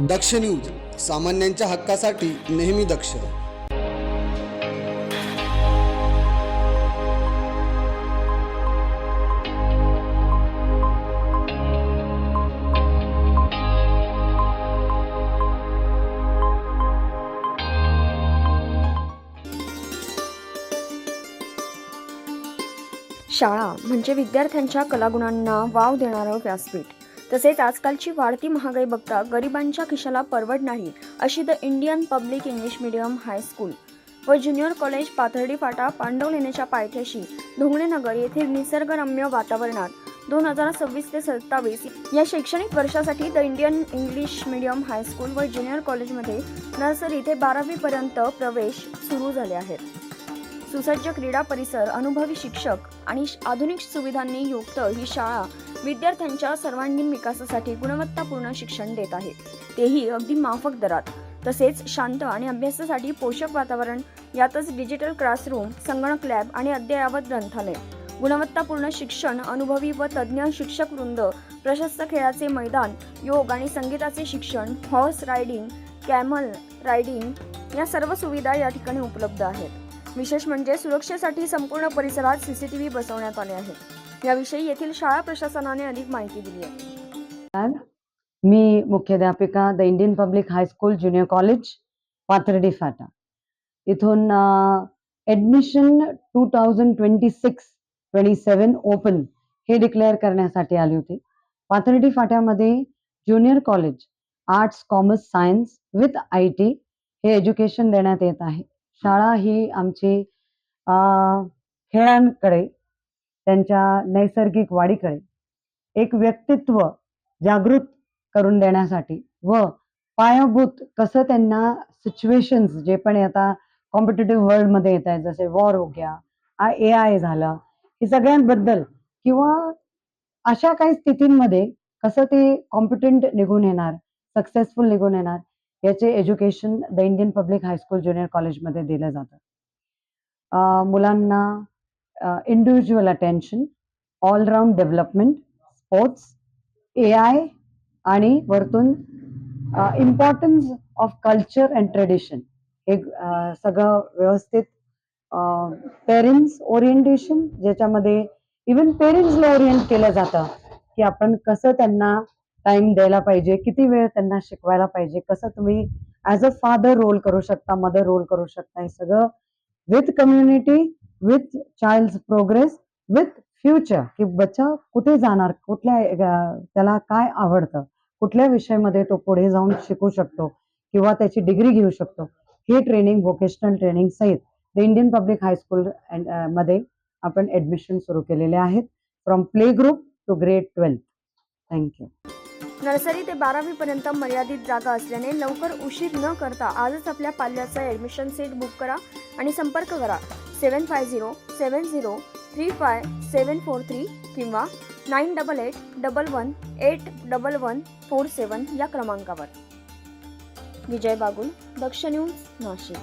दक्ष news, सामान्यांच्या हक्कासाठी नेहमी दक्ष. शाळा म्हणजे विद्यार्थ्यांच्या कलागुणांना वाव देणारं व्यासपीठ. तसेच आजकालची वाढती महागाई बघता गरिबांच्या खिशाला परवडणारी अशी the Indian public English medium high school व ज्युनियर कॉलेज पाथर्डी फाटा पांडवलेण्याच्या पायथ्याशी ढोंगणेनगर येथील निसर्गरम्य वातावरणात 2026 ते 27 या शैक्षणिक वर्षासाठी the Indian English medium high school व ज्युनियर कॉलेजमध्ये नर्सरी ते 12वी पर्यंत प्रवेश सुरू झाले आहेत. सुसज्ज क्रीडा परिसर, अनुभवी शिक्षक आणि आधुनिक सुविधांनी युक्त ही शाळा विद्यार्थ्यांच्या सर्वांगीण विकासासाठी गुणवत्तापूर्ण शिक्षण देत आहे, तेही अगदी माफक दरात. तसेच शांत आणि अभ्यासासाठी पोषक वातावरण, यातच डिजिटल क्लासरूम, संगणक लॅब आणि अद्ययावत ग्रंथालय, गुणवत्तापूर्ण शिक्षण, अनुभवी व तज्ज्ञ शिक्षक वृंद, प्रशस्त खेळाचे मैदान, योग आणि संगीताचे शिक्षण, हॉर्स रायडिंग, कॅमल रायडिंग या सर्व सुविधा या ठिकाणी उपलब्ध आहेत. विशेष म्हणजे सुरक्षेसाठी संपूर्ण परिसरात CCTV बसवण्यात आले आहेत. याविषयी येथील शाळा प्रशासनाने अधिक माहिती दिली आहे. मी मुख्याध्यापिका the Indian public high school junior college Pathardi Phata इथून ॲडमिशन 2026-27 ओपन हे डिक्लेअर करण्यासाठी आली होती. पाथर्डी फाट्यामध्ये junior college arts, commerce, science with IT हे एज्युकेशन देण्यात येत आहे. शाळा ही आमची खेळांकडे, त्यांच्या नैसर्गिक वाढीकडे एक व्यक्तित्व जागृत करून देण्यासाठी व पायाभूत कसं त्यांना सिच्युएशन्स जे पण आता कॉम्पिटिटिव्ह वर्ल्डमध्ये येत आहेत, जसे वॉर हो गया, AI झालं, हे सगळ्यांबद्दल किंवा अशा काही स्थितींमध्ये कसं ते कॉम्पिटंट निघून येणार, सक्सेसफुल निघून येणार, याचे education the Indian public high school junior कॉलेजमध्ये दिलं जातं. मुलांना individual attention, all around development, sports, AI आणि वरतून importance of culture and tradition हे सगळं व्यवस्थित. पेरेंट्स ओरिएंटेशन, ज्याच्यामध्ये इवन पेरेंट्सला ओरिएंट केलं जातं की आपण कसं त्यांना टाइम द्यायला पाहिजे, किती वेळ त्यांना शिकवायला पाहिजे, कसं तुम्ही ॲज अ फादर रोल करू शकता, मदर रोल करू शकता. हे सगळं with community, with child's progress, with future, की बच्चा कुठे जाणार, त्याला काय आवडतं, कुठल्या विषयामध्ये तो पुढे जाऊन शिकू शकतो किंवा त्याची डिग्री घेऊ शकतो, हे ट्रेनिंग, व्होकेशनल ट्रेनिंग सहित द इंडियन पब्लिक हायस्कूल मध्ये आपण ॲडमिशन सुरू केलेले आहेत, from play group to grade 12. Thank you. Nursery ते 12वी पर्यंत मर्यादित जागा असल्याने लवकर उशीर न करता आजच आपल्या पाल्याचा ॲडमिशन सीट बुक करा आणि संपर्क करा 7507035743 किंवा 9881181147 या क्रमांकावर. विजय बागुल, दक्ष न्यूज, नाशिक.